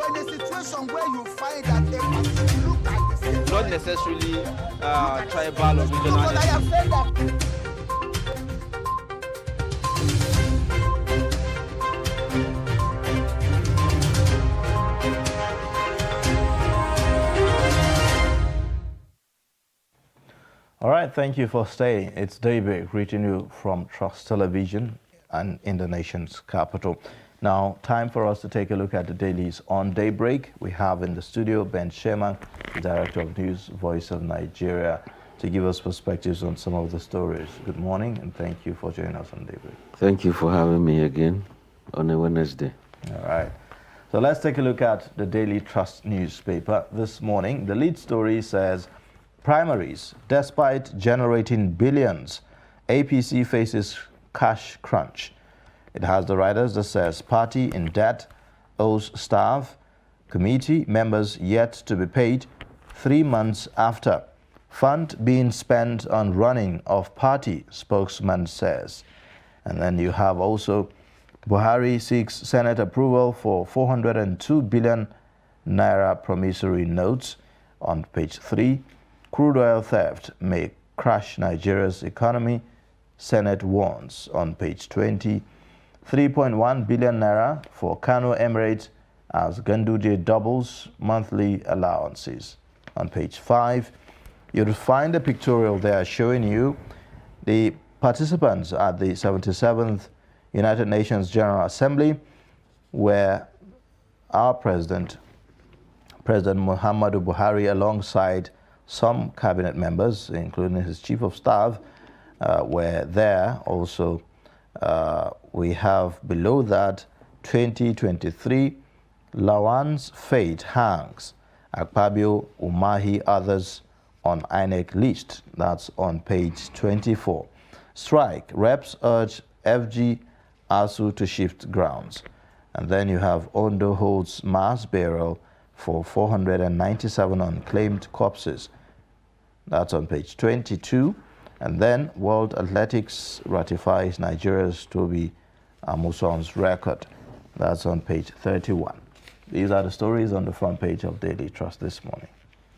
you're in a situation where you find that you look at this, not necessarily tribal or regional. I have said that. All right, thank you for staying. It's Daybreak reaching you from Trust Television and in the nation's capital. Now, time for us to take a look at the dailies on Daybreak. We have in the studio Ben Sherman, Director of News, Voice of Nigeria, to give us perspectives on some of the stories. Good morning, and thank you for joining us on Daybreak. Thank you for having me again on a Wednesday. All right. So let's take a look at the Daily Trust newspaper this morning. The lead story says, primaries, despite generating billions, APC faces cash crunch. It has the writers that says party in debt, owes staff, committee members yet to be paid 3 months after. Fund being spent on running of party, spokesman says. And then you have also Buhari seeks Senate approval for 402 billion naira promissory notes on page 3. Crude oil theft may crash Nigeria's economy, Senate warns on page 20. 3.1 billion naira for Kano Emirates as Ganduje doubles monthly allowances on page 5. You'll find a pictorial there showing you the participants at the 77th United Nations General Assembly, where our President Muhammadu Buhari, alongside some cabinet members, including his chief of staff, were there. Also, we have below that 2023, Lawan's fate hangs. Akpabio, Umahi, others on INEC list. That's on page 24. Strike, reps urge FG ASU to shift grounds. And then you have Ondo holds mass burial for 497 unclaimed corpses. That's on page 22. And then World Athletics ratifies Nigeria's Toby Amuson's record. That's on page 31. These are the stories on the front page of Daily Trust this morning.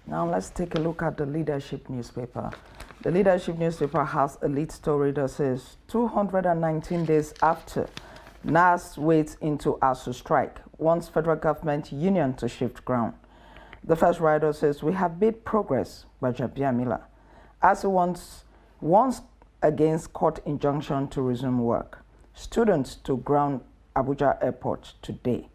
Now let's take a look at the Leadership newspaper. The Leadership newspaper has a lead story that says 219 days after, NAS waits into ASU strike, wants federal government union to shift ground. The first writer says, we have made progress by Jabia Miller. ASU wants against court injunction to resume work. Students to ground Abuja Airport today.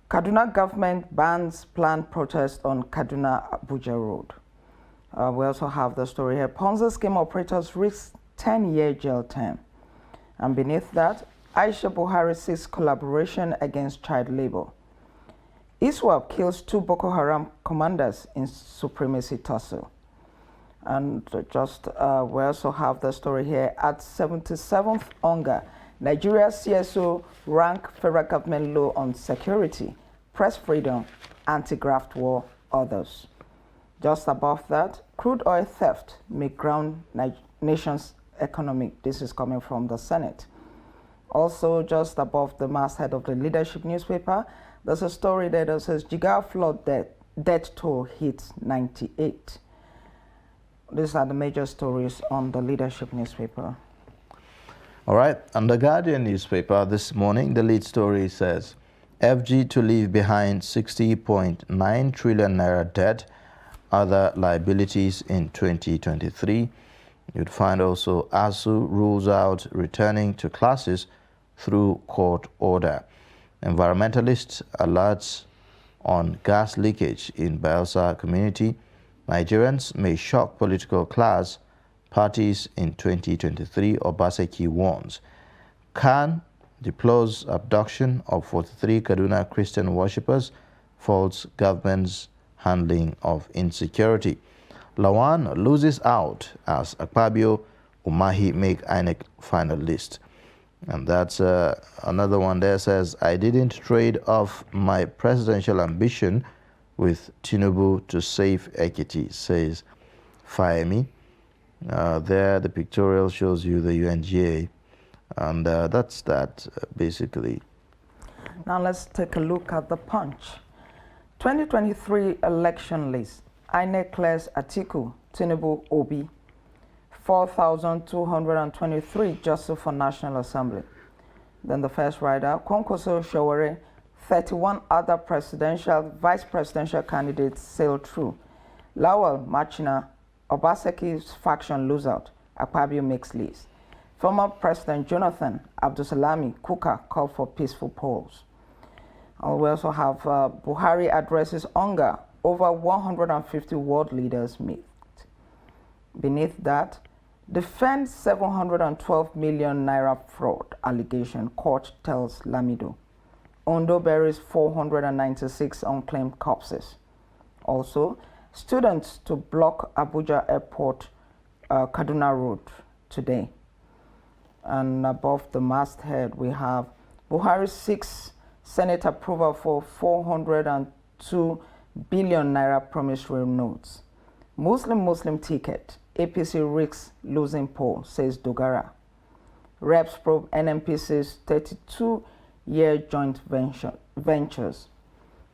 Kaduna government bans planned protest on Kaduna-Abuja Road. We also have the story here. Ponzi scheme operators risk 10-year jail term. And beneath that, Aisha Buhari seeks collaboration against child labor. ISWAP kills 2 Boko Haram commanders in supremacy tussle. And we also have the story here. At 77th hunger, Nigeria's CSO rank federal government low on security, press freedom, anti-graft war, others. Just above that, crude oil theft may ground nation's economy. This is coming from the Senate. Also, just above the masthead of the Leadership newspaper, there's a story there that says Jigawa flood death toll hits 98. These are the major stories on the Leadership newspaper. All right, on the Guardian newspaper this morning, the lead story says, FG to leave behind 60.9 trillion naira debt, other liabilities in 2023. You'd find also ASU rules out returning to classes through court order. Environmentalist alerts on gas leakage in Bayelsa community. Nigerians may shock political class parties in 2023, Obaseki warns. Khan deplores abduction of 43 Kaduna Christian worshippers, faults government's handling of insecurity. Lawan loses out as Akpabio, Umahi make INEC final list. And that's another one there says, I didn't trade off my presidential ambition with Tinubu to save Ekiti, says Fahemi. There, the pictorial shows you the UNGA, and that's that, basically. Now let's take a look at the Punch. 2023 election list. INEC clears Atiku, Tinubu, Obi. 4,223 Joseph for National Assembly. Then the first rider, Kwankwaso Sowore, 31 other vice presidential candidates sailed through. Lawal Machina, Obaseki's faction lose out. Akpabio makes list. Former President Jonathan Abdulsalami Kuka called for peaceful polls. We also have Buhari addresses hunger. Over 150 world leaders meet. Beneath that, defends 712 million naira fraud allegation, court tells Lamido. Ondo buries 496 unclaimed corpses. Also, students to block Abuja Airport Kaduna Road today. And above the masthead, we have Buhari seeks Senate approval for 402 billion naira promissory notes. Muslim ticket, APC risks losing poll, says Dogara. Reps probe NMPC's 32-year joint ventures.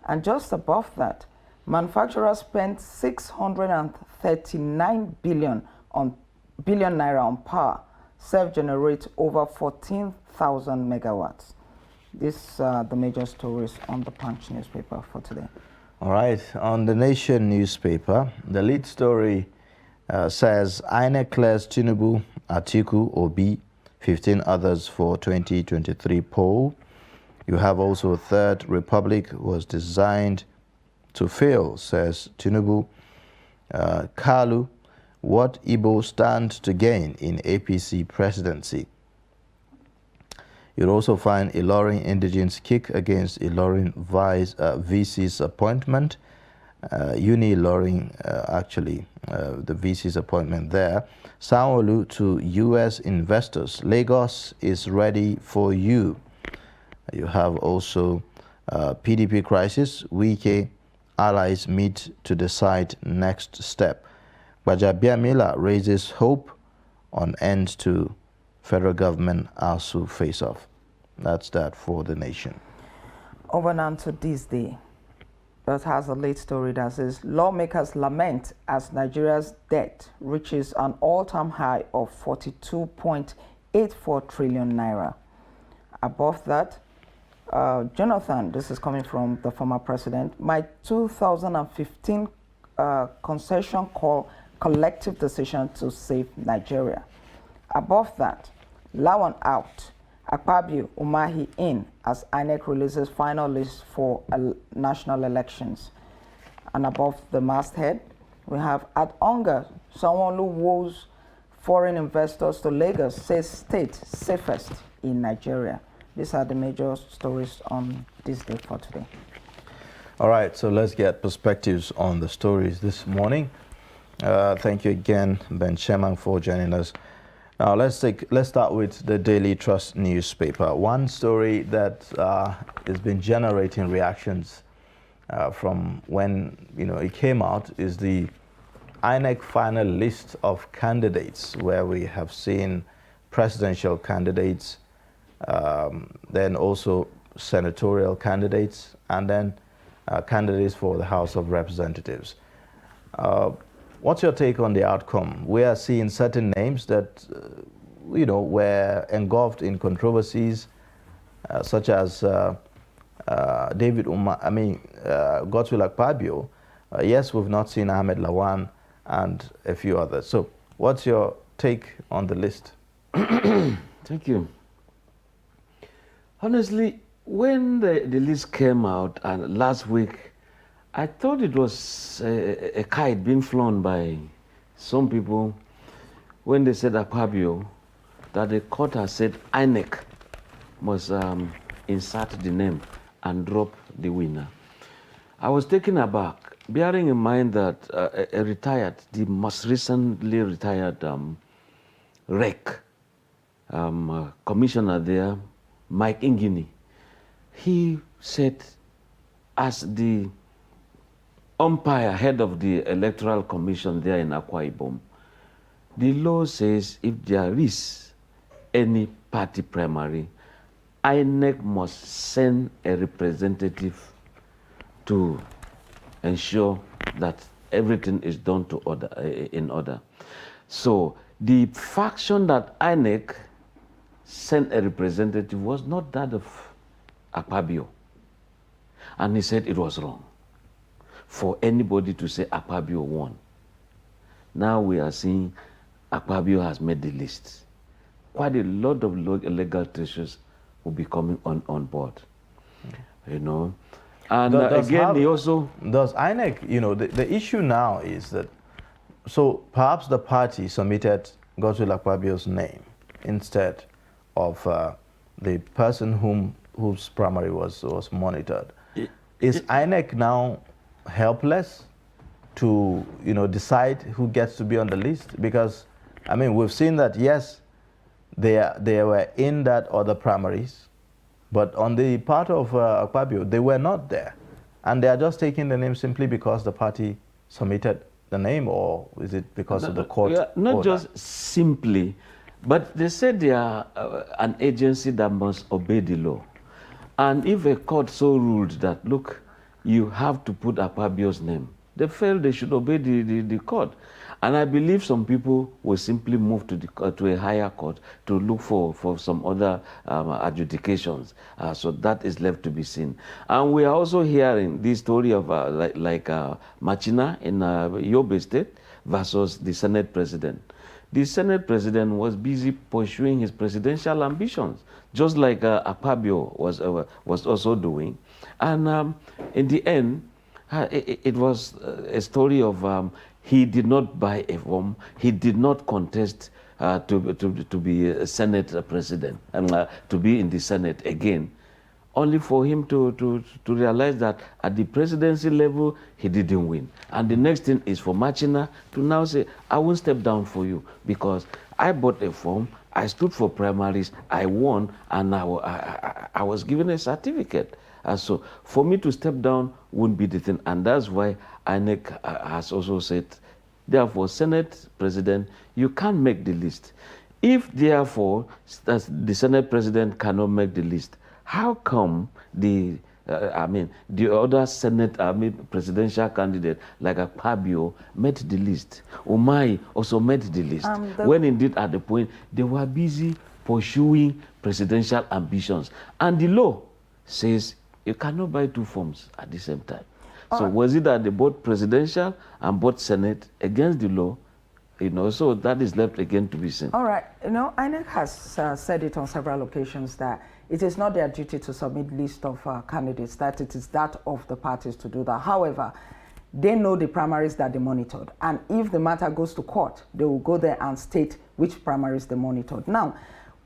And just above that, manufacturers spent 639 billion naira on power, self-generate over 14,000 megawatts. These are the major stories on the Punch newspaper for today. All right, on the Nation newspaper, the lead story says INEC clears Tinubu, Atiku, Obi, 15 others for 2023 poll. You have also Third Republic was designed to fail, says Tinubu. Kalu, what Igbo stand to gain in APC presidency. You'll also find Ilorin indigents kick against Ilorin VC's appointment. Uni Ilorin, the VC's appointment there. Sanwo-Olu to U.S. investors. Lagos is ready for you. You have also PDP crisis. Wike allies meet to decide next step. Gbajabiamila raises hope on end to federal government ASU face-off. That's that for the Nation. Over now to this day. That has a late story that says lawmakers lament as Nigeria's debt reaches an all-time high of 42.84 trillion naira. Above that, Jonathan, this is coming from the former president, my 2015 concession call collective decision to save Nigeria. Above that, Lawan out, Akpabio Umahi in as INEC releases final list for national elections. And above the masthead, we have at Onga, someone who woes foreign investors to Lagos, says state safest in Nigeria. These are the major stories on this day for today. All right, so let's get perspectives on the stories this morning. Thank you again, Ben Shemang, for joining us. Now let's start with the Daily Trust newspaper. One story that has been generating reactions from when it came out is the INEC final list of candidates, where we have seen presidential candidates, then also senatorial candidates, and then candidates for the House of Representatives. What's your take on the outcome? We are seeing certain names that, were engulfed in controversies, such as Godswill Akpabio. Yes, we've not seen Ahmed Lawan and a few others. So what's your take on the list? Thank you. Honestly, when the list came out and last week, I thought it was a kite being flown by some people when they said Akpabio, that the court has said INEC must insert the name and drop the winner. I was taken aback, bearing in mind that the most recently retired REC commissioner there, Mike Ingini, he said, as the umpire, head of the Electoral Commission there in Akwa Ibom, the law says if there is any party primary, INEC must send a representative to ensure that everything is done in order. So the faction that INEC sent a representative was not that of Akpabio. And he said it was wrong for anybody to say Akpabio won. Now we are seeing Akpabio has made the list. Quite a lot of legal treasures will be coming on board, you know. And again, he also... Does INEC, you know, the issue now is that, so perhaps the party submitted Godswill Akpabio's name instead of the person whose primary was monitored. Is INEC now helpless to, you know, decide who gets to be on the list? Because, I mean, we've seen that, yes, they were in that other primaries, but on the part of Akpabio, they were not there. And they are just taking the name simply because the party submitted the name, or is it because of the court not order? Just simply, but they said they are an agency that must obey the law. And if a court so ruled that, look, you have to put Akpabio's name, they felt they should obey the court. And I believe some people will simply move to a higher court to look for some other adjudications. So that is left to be seen. And we are also hearing the story of Machina in Yobe State versus the Senate president. The Senate president was busy pursuing his presidential ambitions, just like Akpabio was also doing. And in the end, it was a story of he did not buy a form, he did not contest to be a Senate president and to be in the Senate again, only for him to realize that at the presidency level, he didn't win. And the next thing is for Machina to now say, I won't step down for you because I bought a form, I stood for primaries, I won, and I was given a certificate. So for me to step down wouldn't be the thing. And that's why INEC has also said, therefore, Senate President, you can't make the list. If, therefore, the Senate President cannot make the list, how come the other Senate, presidential candidate like Akpabio made the list? Umahi also made the list. When indeed at the point they were busy pursuing presidential ambitions. And the law says you cannot buy two forms at the same time. So was it that they both presidential and both Senate against the law? You know, so that is left again to be seen. All right. You know, INEC has said it on several occasions that it is not their duty to submit list of candidates, that it is that of the parties to do that. However, they know the primaries that they monitored. And if the matter goes to court, they will go there and state which primaries they monitored. Now,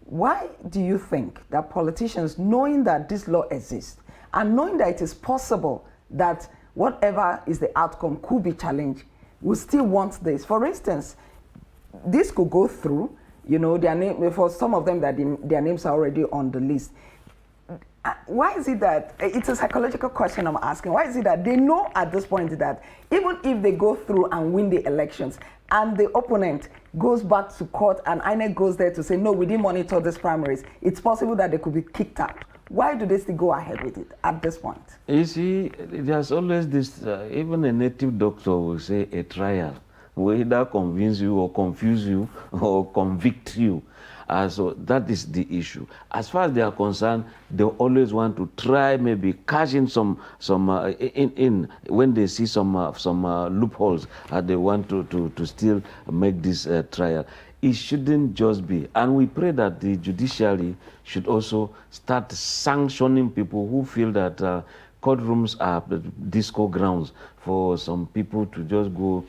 why do you think that politicians, knowing that this law exists and knowing that it is possible that whatever is the outcome could be challenged, will still want this? For instance, this could go through, you know, their name, for some of them that their names are already on the list. Why is it that, it's a psychological question I'm asking, why is it that they know at this point that even if they go through and win the elections and the opponent goes back to court and INEC goes there to say, no, we didn't monitor these primaries, it's possible that they could be kicked out? Why do they still go ahead with it at this point? You see, there's always this, even a native doctor will say a trial will either convince you or confuse you or convict you. So that is the issue. As far as they are concerned, they always want to try maybe cash in some when they see some loopholes, they want to still make this trial. It shouldn't just be. And we pray that the judiciary should also start sanctioning people who feel that courtrooms are disco grounds for some people to just go,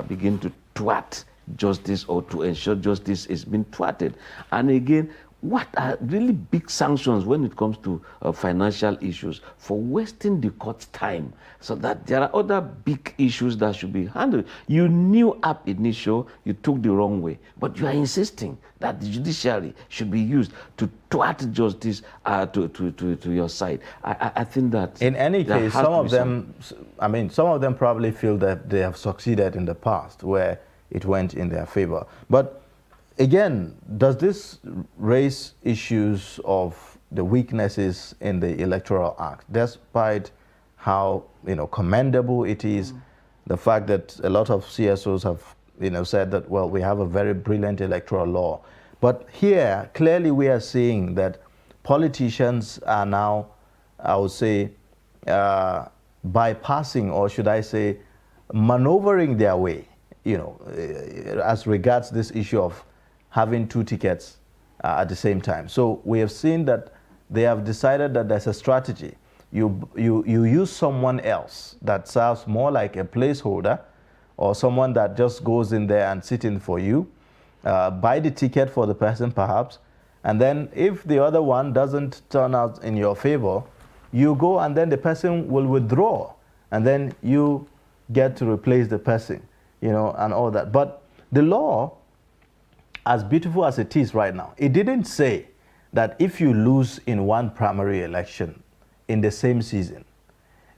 begin to twat justice or to ensure justice is being thwarted. And again, what are really big sanctions when it comes to financial issues for wasting the court's time, so that there are other big issues that should be handled? You knew ab initio you took the wrong way, but you are insisting that the judiciary should be used to thwart justice to your side. I think that in any case, some of them probably feel that they have succeeded in the past where it went in their favor. But again, does this raise issues of the weaknesses in the Electoral Act, despite how commendable it is. The fact that a lot of CSOs have said that, well, we have a very brilliant electoral law. But here, clearly we are seeing that politicians are now, I would say, bypassing, or should I say, maneuvering their way, as regards this issue of having 2 tickets at the same time. So we have seen that they have decided that there's a strategy. You use someone else that serves more like a placeholder, or someone that just goes in there and sit in for you, buy the ticket for the person perhaps, and then if the other one doesn't turn out in your favor, you go and then the person will withdraw, and then you get to replace the person, and all that. But the law, as beautiful as it is right now, it didn't say that if you lose in one primary election in the same season,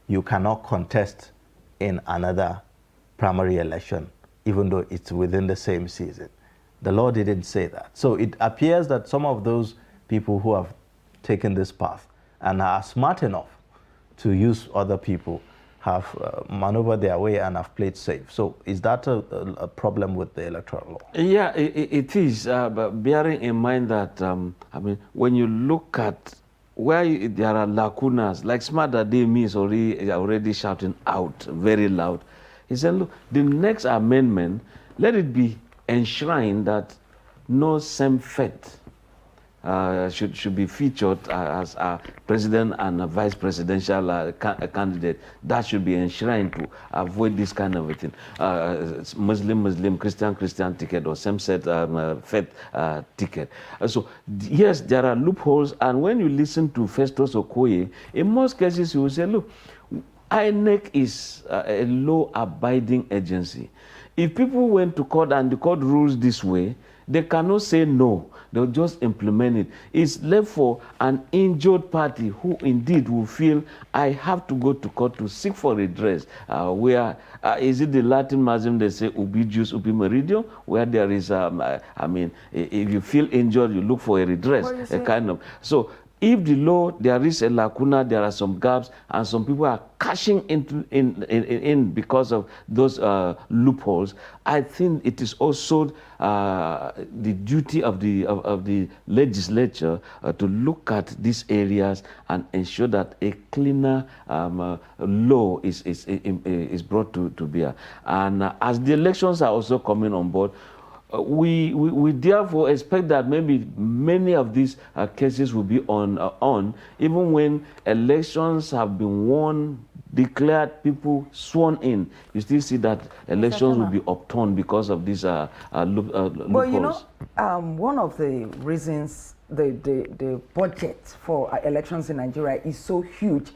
you cannot contest in another primary election, even though it's within the same season. The law didn't say that. So it appears that some of those people who have taken this path and are smart enough to use other people have maneuvered their way and have played safe. So is that a problem with the electoral law? Yeah, it is, but bearing in mind that, when you look at where there are lacunas, like Smart Ademi is already shouting out very loud. He said, look, the next amendment, let it be enshrined that no same-faith should be featured as a president and a vice presidential candidate. That should be enshrined to avoid this kind of a thing. Muslim, Christian ticket, or same-sex faith ticket. So yes, there are loopholes, and when you listen to Festus Okoye, in most cases you will say, look, INEC is a law-abiding agency. If people went to court and the court rules this way, they cannot say no. They'll just implement it. It's left for an injured party who indeed will feel, I have to go to court to seek for redress. Where is it the Latin maxim they say, ubi jus, ubi meridium? Where there is, if you feel injured, you look for a redress, a kind of. So if the law, there is a lacuna, there are some gaps, and some people are cashing in because of those loopholes, I think it is also the duty of the legislature to look at these areas and ensure that a cleaner law is brought to bear. And as the elections are also coming on board, we therefore expect that maybe many of these cases will be on even when elections have been won, declared, people sworn in. You still see that elections will be upturned because of these loopholes. Well, one of the reasons the budget for elections in Nigeria is so huge.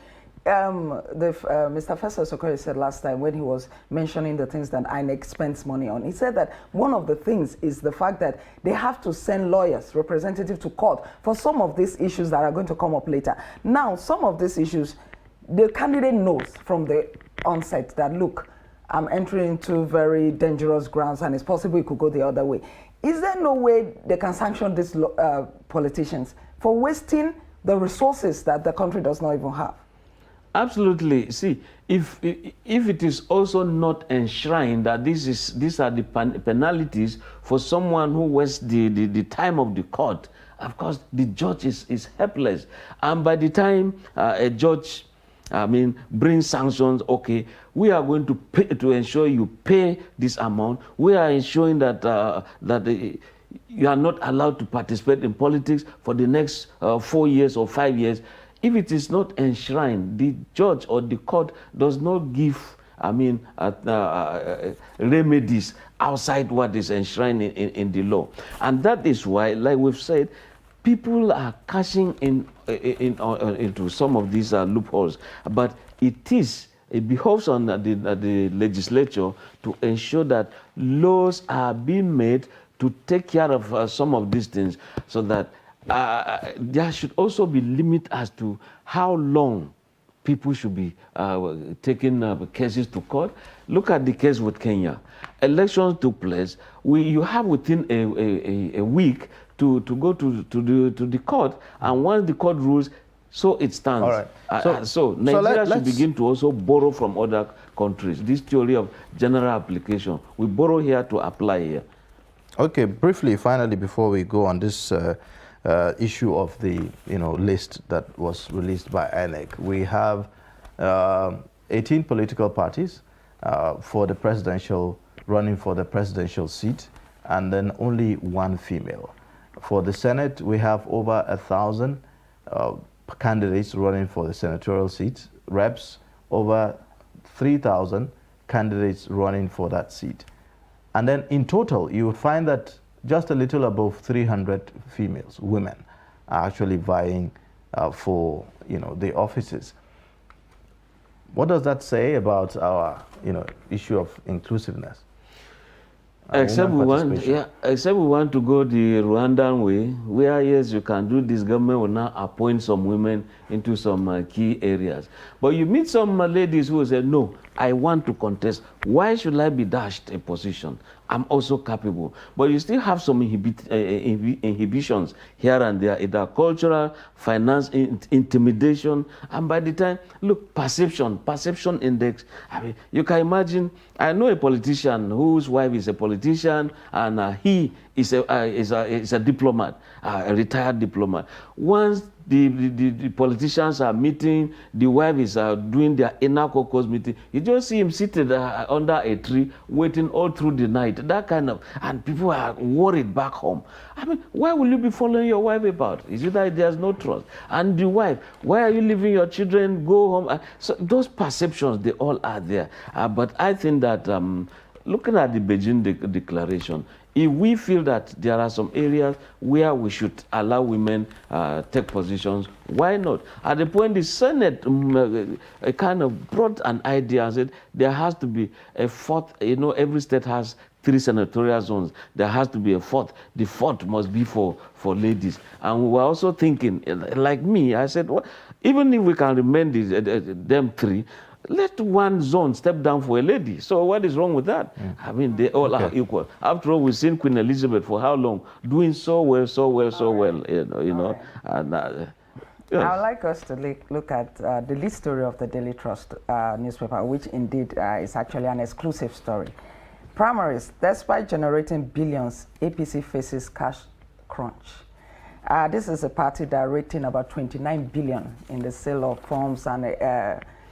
Mr. Festus Okoye said last time when he was mentioning the things that INEC spends money on, he said that one of the things is the fact that they have to send lawyers, representatives to court for some of these issues that are going to come up later. Now, some of these issues, the candidate knows from the onset that, look, I'm entering into very dangerous grounds and it's possible it could go the other way. Is there no way they can sanction these politicians for wasting the resources that the country does not even have? Absolutely. See, if it is also not enshrined that these are the penalties for someone who wastes the time of the court, of course the judge is helpless. And by the time a judge brings sanctions, okay, we are going to pay to ensure you pay this amount. We are ensuring that you are not allowed to participate in politics for the next 4 years or 5 years. If it is not enshrined, the judge or the court does not give, remedies outside what is enshrined in the law. And that is why, like we've said, people are cashing into some of these loopholes. But it behoves on the legislature to ensure that laws are being made to take care of some of these things, so that there should also be limit as to how long people should be taking cases to court. Look at the case with Kenya. Elections took place. You have within a week to go to the court, and once the court rules, So it stands. All right. So Nigeria should let's begin to also borrow from other countries. This theory of general application. We borrow here to apply here. Okay, briefly, finally, before we go on this issue of the list that was released by INEC, we have 18 political parties running for the presidential seat, and then only one female. For the Senate, we have over 1,000 candidates running for the senatorial seats, reps, over 3,000 candidates running for that seat. And then in total, you would find that just a little above 300 females, women, are actually vying for the offices. What does that say about our issue of inclusiveness? Except we want to go the Rwandan way, where yes, you can do this. Government will now appoint some women into some key areas. But you meet some ladies who say, no, I want to contest. Why should I be dashed a position? I'm also capable. But you still have some inhibitions here and there, either cultural, finance, intimidation, and by the time, look, perception index. I mean, you can imagine, I know a politician whose wife is a politician, and he is a diplomat, a retired diplomat. Once the politicians are meeting, the wife is doing their inner caucus meeting, you just see him seated under a tree, waiting all through the night, that kind of, and people are worried back home. I mean, why will you be following your wife about? Is it that there's no trust? And the wife, why are you leaving your children, go home? So those perceptions, they all are there. But I think that looking at the Beijing Declaration, if we feel that there are some areas where we should allow women take positions, why not? At the point the Senate kind of brought an idea and said there has to be a fourth, every state has 3 senatorial zones. There has to be a fourth. The fourth must be for ladies. And we were also thinking, like me, I said, well, even if we can remain them 3, let one zone step down for a lady. So what is wrong with that? I mean, they all are equal. After all, we've seen Queen Elizabeth for how long? Doing so well. And, yes. I would like us to look at the lead story of the Daily Trust newspaper, which indeed is actually an exclusive story. Primaries, despite generating billions, APC faces cash crunch. This is a party that rating about 29 billion in the sale of forms and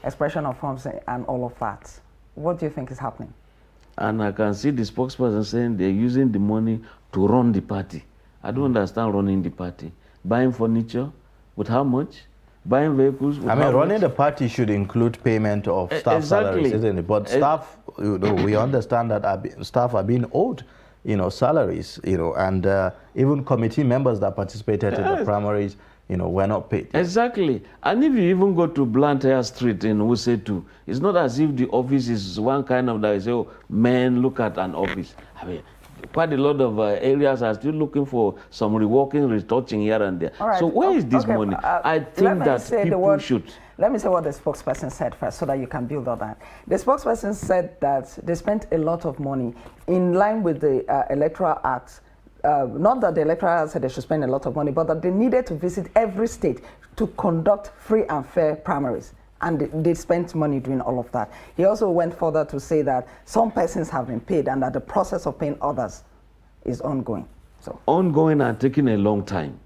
expression of forms and all of that. What do you think is happening? And I can see the spokesperson saying they're using the money to run the party. I don't understand running the party. Buying furniture, with how much? Buying vehicles, with how running much? the party should include payment of staff salaries, isn't it? But staff, we understand that staff are being owed, salaries, and even committee members that participated in the primaries, were not paid. Exactly. And if you even go to Blantyre Street in Wuse 2, it's not as if the office is one kind of that you say, oh, man, look at an office. I mean, quite a lot of areas are still looking for some reworking, retouching here and there. Right. So where is this money? I think that people should. Let me say what the spokesperson said first so that you can build on that. The spokesperson said that they spent a lot of money in line with the Electoral Act. Not that the Electoral Act said they should spend a lot of money, but that they needed to visit every state to conduct free and fair primaries. And they spent money doing all of that. He also went further to say that some persons have been paid and that the process of paying others is ongoing. So ongoing and taking a long time.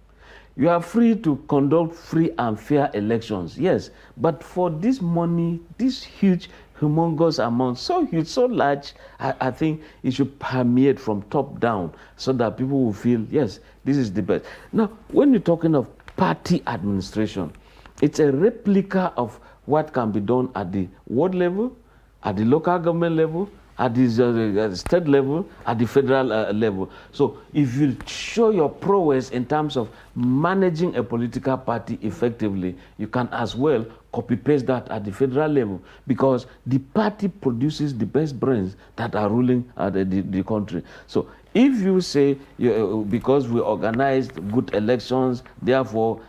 You are free to conduct free and fair elections, yes. But for this money, this huge, humongous amount, so huge, so large, I think it should permeate from top down so that people will feel, yes, this is the best. Now, when you're talking of party administration, it's a replica of what can be done at the ward level, at the local government level, at the state level, at the federal level. So if you show your prowess in terms of managing a political party effectively, you can as well copy-paste that at the federal level, because the party produces the best brains that are ruling the country. So if you say, because we organized good elections, therefore,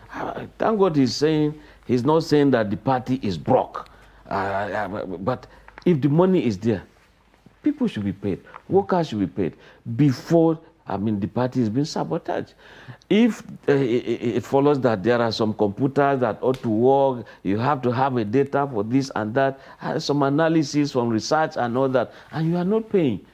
thank God he's not saying that the party is broke. But if the money is there, people should be paid, workers should be paid before I mean, the party is being sabotaged. If it follows that there are some computers that ought to work, you have to have a data for this and that, some analysis from research and all that, and you are not paying.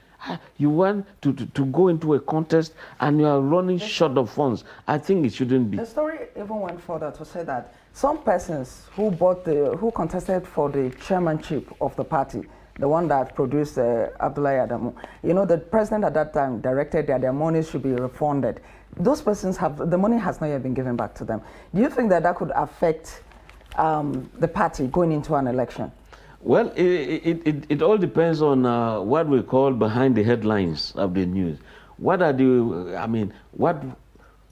You want to go into a contest and you are running short of funds. I think it shouldn't be. The story even went further to say that some persons who contested for the chairmanship of the party, the one that produced Abdullahi Adamu, you know, the president at that time directed that their money should be refunded. Those persons the money has not yet been given back to them. Do you think that could affect the party going into an election? Well, it all depends on what we call behind the headlines of the news. What are what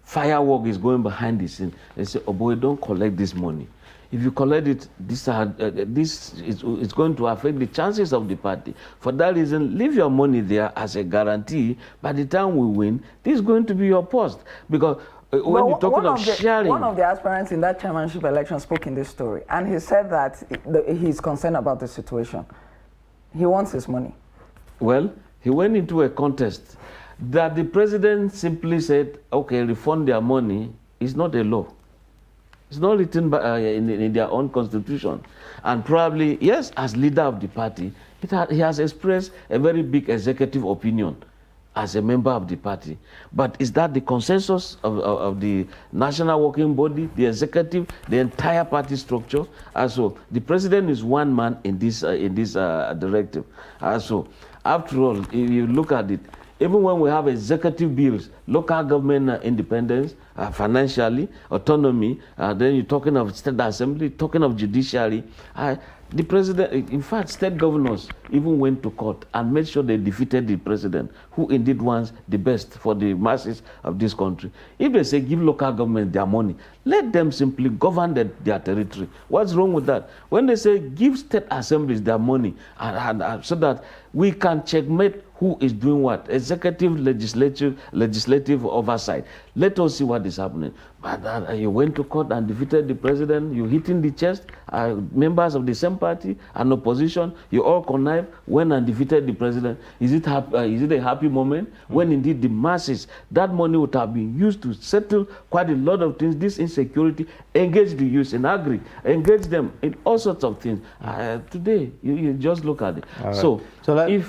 firework is going behind the scene? They say, oh boy, don't collect this money. If you collect it, this is going to affect the chances of the party. For that reason, leave your money there as a guarantee. By the time we win, this is going to be your post. Because when you're talking of sharing... One of the aspirants in that chairmanship election spoke in this story, and he said that he's concerned about the situation. He wants his money. Well, he went into a contest that the president simply said, okay, refund their money, is not a law. It's not written by, in their own constitution. And probably, yes, as leader of the party, he has expressed a very big executive opinion as a member of the party. But is that the consensus of the national working body, the executive, the entire party structure? Also, the president is one man in this directive. Also, after all, if you look at it, even when we have executive bills, local government independence, financially, autonomy, then you're talking of state assembly, talking of judiciary, the president, in fact, state governors even went to court and made sure they defeated the president, who indeed wants the best for the masses of this country. If they say give local government their money, let them simply govern their territory. What's wrong with that? When they say give state assemblies their money, so that we can checkmate who is doing what, executive, legislative oversight. Let us see what is happening. But you went to court and defeated the president, you hit in the chest, members of the same party and opposition, you all connive, went and defeated the president. Is it a happy moment? When indeed the masses, that money would have been used to settle quite a lot of things, this insecurity, engage the youth in agri, engage them in all sorts of things. Today, you just look at it. Right.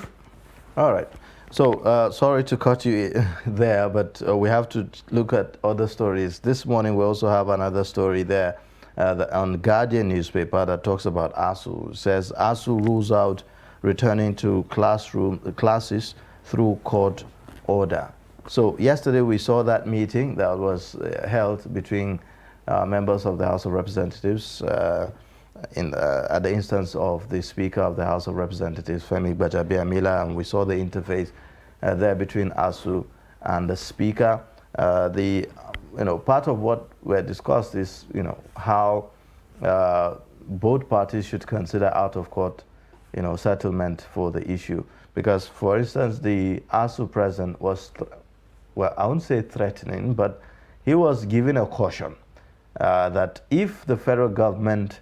All right. So, sorry to cut you there, but we have to look at other stories. This morning, we also have another story there on Guardian newspaper that talks about ASU. It says ASU rules out returning to classes through court order. So, yesterday we saw that meeting that was held between members of the House of Representatives at the instance of the Speaker of the House of Representatives, Femi Gbajabiamila, and we saw the interface there between ASU and the Speaker. Part of what we discussed is, how both parties should consider out-of-court, settlement for the issue. Because, for instance, the ASU president was, I won't say threatening, but he was giving a caution that if the federal government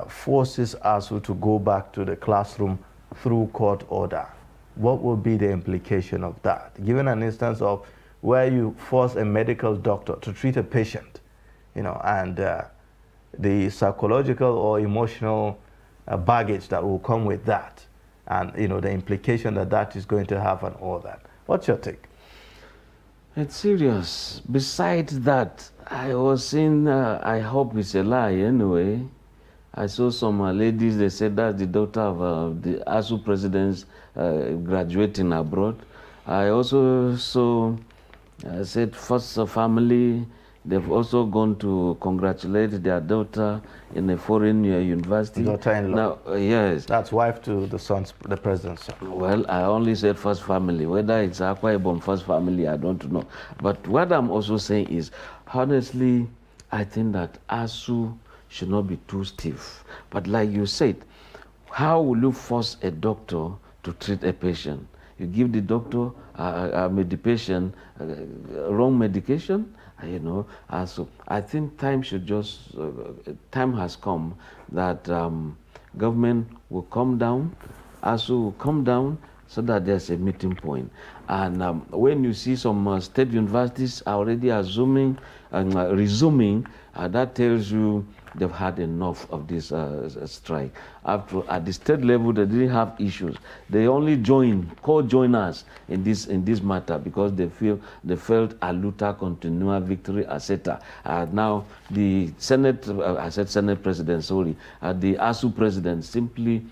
forces ASU to go back to the classroom through court order, what would be the implication of that? Given an instance of where you force a medical doctor to treat a patient, and the psychological or emotional baggage that will come with that, and the implication that is going to have and all that. What's your take? It's serious. Besides that, I was seeing, I hope it's a lie anyway, I saw some ladies, they said that's the daughter of the ASU presidents graduating abroad. I also saw, said First Family, they've also gone to congratulate their daughter in a foreign university. Daughter-in-law. Now, yes. That's wife to the president's son. Well, I only said First Family. Whether it's Akwa Ibom First Family, I don't know. But what I'm also saying is, honestly, I think that ASU should not be too stiff. But like you said, how will you force a doctor to treat a patient? You give the doctor the patient wrong medication, So I think time has come that government will come down, ASU will come down, so that there's a meeting point. And when you see some state universities are already resuming, that tells you they've had enough of this strike. At the state level, they didn't have issues. They only co-join us in this matter because they felt a luta continua victory, etc. Now the Senate, I said Senate President, sorry, the ASU President simply,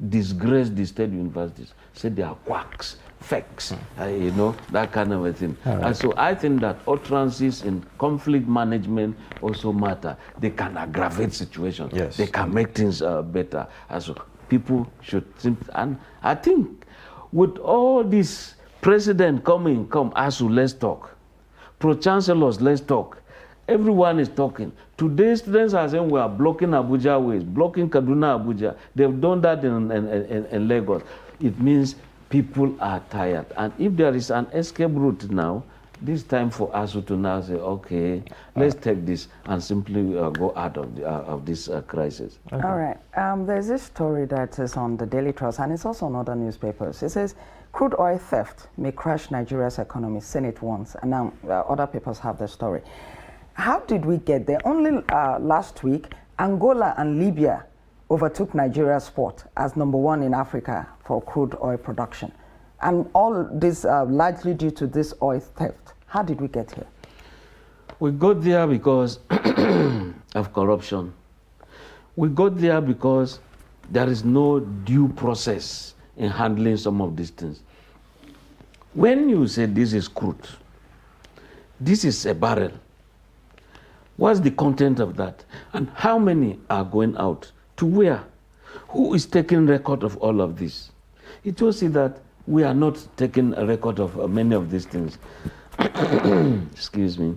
disgraced the state universities, said they are quacks, fakes, that kind of a thing. Right. So I think that utterances in conflict management also matter. They can aggravate situations. Yes. They can make things better. So people should simply, and I think with all this president come ASU, let's talk. Pro-chancellors, let's talk. Everyone is talking. Today, students are saying we are blocking Abuja ways, blocking Kaduna Abuja. They've done that in Lagos. It means people are tired. And if there is an escape route now, this time for ASU to now say, okay, let's take this and simply go out of this crisis. Okay. All right. There's this story that is on the Daily Trust, and it's also on other newspapers. It says, crude oil theft may crash Nigeria's economy. Senate wants. And now other papers have the story. How did we get there? Only last week, Angola and Libya overtook Nigeria's spot as #1 in Africa for crude oil production. And all this largely due to this oil theft. How did we get here? We got there because of corruption. We got there because there is no due process in handling some of these things. When you say this is crude, this is a barrel, what's the content of that? And how many are going out? To where? Who is taking record of all of this? It shows you that we are not taking a record of many of these things. Excuse me.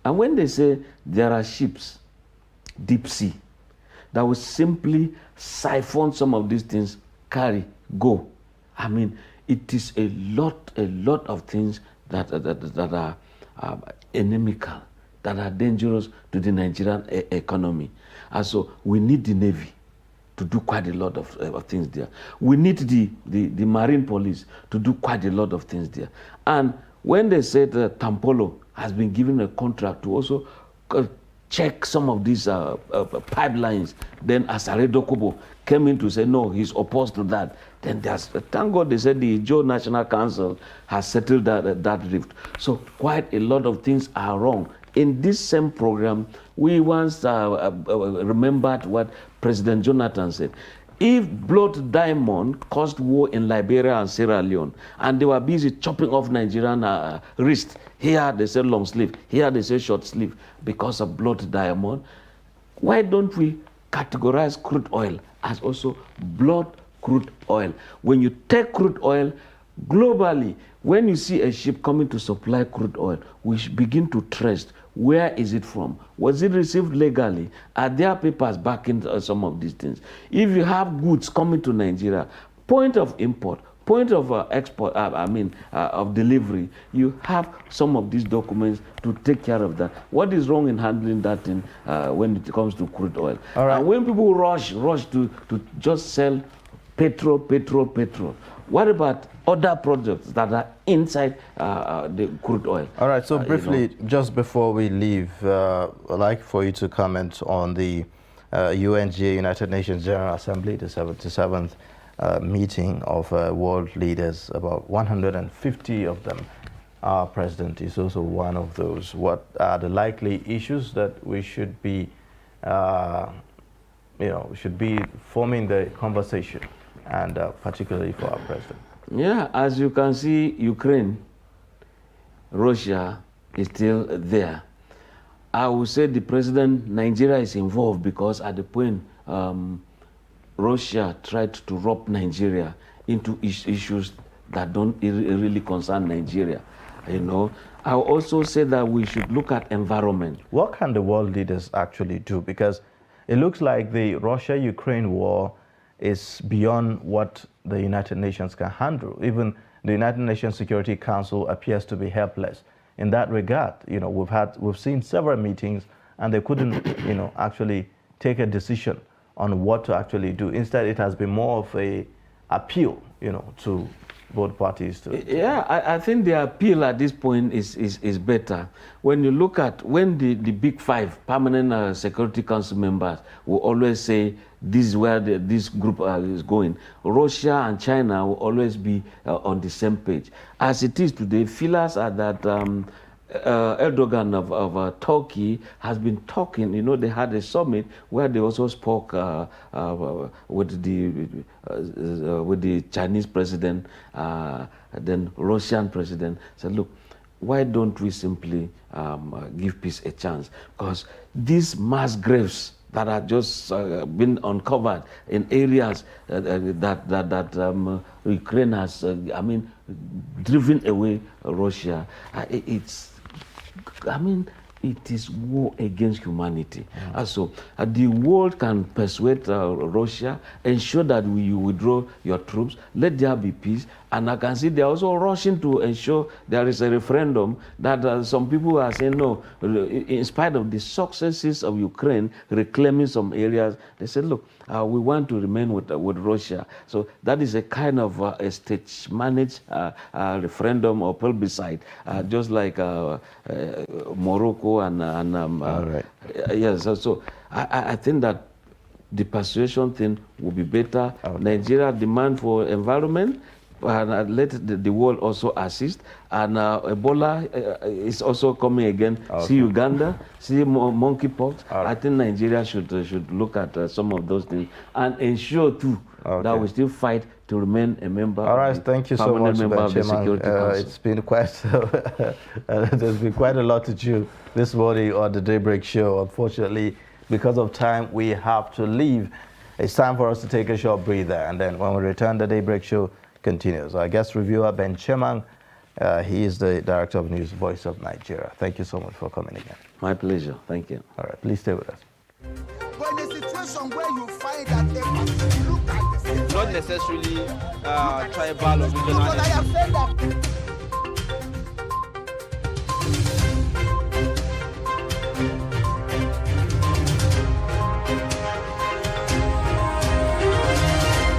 And when they say there are ships, deep sea, that will simply siphon some of these things, carry, go. It is a lot of things that are inimical, that are dangerous to the Nigerian economy. And so we need the Navy to do quite a lot of things there. We need the Marine Police to do quite a lot of things there. And when they said that Tampolo has been given a contract to also check some of these pipelines, then Asare Dokubo came in to say, no, he's opposed to that. Then thank God they said the Ijaw National Council has settled that rift. So quite a lot of things are wrong. In this same program, we once remembered what President Jonathan said. If Blood Diamond caused war in Liberia and Sierra Leone, and they were busy chopping off Nigerian wrists, here they say long sleeve, here they say short sleeve, because of Blood Diamond, why don't we categorize crude oil as also blood crude oil? When you take crude oil, globally, when you see a ship coming to supply crude oil, we should begin to trace where is it from? Was it received legally? Are there papers backing some of these things? If you have goods coming to Nigeria, point of import, point of export, of delivery, you have some of these documents to take care of that. What is wrong in handling that thing when it comes to crude oil? All right. And when people rush to just sell petrol, what about other products that are inside the crude oil? All right, so briefly, just before we leave, I'd like for you to comment on the UNGA, United Nations General Assembly, the 77th meeting of world leaders. About 150 of them. Our president is also one of those. What are the likely issues that we should be, should be forming the conversation, and particularly for our president? Yeah, as you can see, Ukraine, Russia is still there. I would say the president, Nigeria is involved because at the point Russia tried to rope Nigeria into issues that don't really concern Nigeria. I will also say that we should look at environment. What can the world leaders actually do? Because it looks like the Russia-Ukraine war is beyond what the United Nations can handle. Even the United Nations Security Council appears to be helpless in that regard. We've seen several meetings and they couldn't, actually take a decision on what to actually do. Instead, it has been more of a appeal, to both parties? Yeah, I think the appeal at this point is better. When you look at when the big five permanent Security Council members will always say this is where this group is going, Russia and China will always be on the same page. As it is today, feelers are that Erdogan of Turkey has been talking. They had a summit where they also spoke with the Chinese president, then Russian president. Said, look, why don't we simply give peace a chance? Because these mass graves that are just been uncovered in areas that Ukraine has, driven away Russia. It is war against humanity. So the world can persuade Russia, ensure that you withdraw your troops, let there be peace. And I can see they're also rushing to ensure there is a referendum that some people are saying, no, in spite of the successes of Ukraine reclaiming some areas, they said, look, we want to remain with Russia. So that is a kind of a stage-managed referendum or plebiscite, just like Morocco and All right. yes. So I think that the persuasion thing will be better. Okay. Nigeria demand for environment, and let the world also assist. And Ebola is also coming again. Okay. See Uganda, see monkeypox. Right. I think Nigeria should look at some of those things and ensure too that we still fight to remain a member. All right, thank you so much, member of the Security Council. It's been quite, there's been quite a lot to chew this morning on the Daybreak Show. Unfortunately, because of time, we have to leave. It's time for us to take a short breather, and then when we return, the Daybreak Show continues. Our guest reviewer, Ben Chemang, he is the Director of News, Voice of Nigeria. Thank you so much for coming again. My pleasure. Thank you. All right, please stay with us. But in a situation where you find that look at the Not necessarily tribal or regional. But I have said that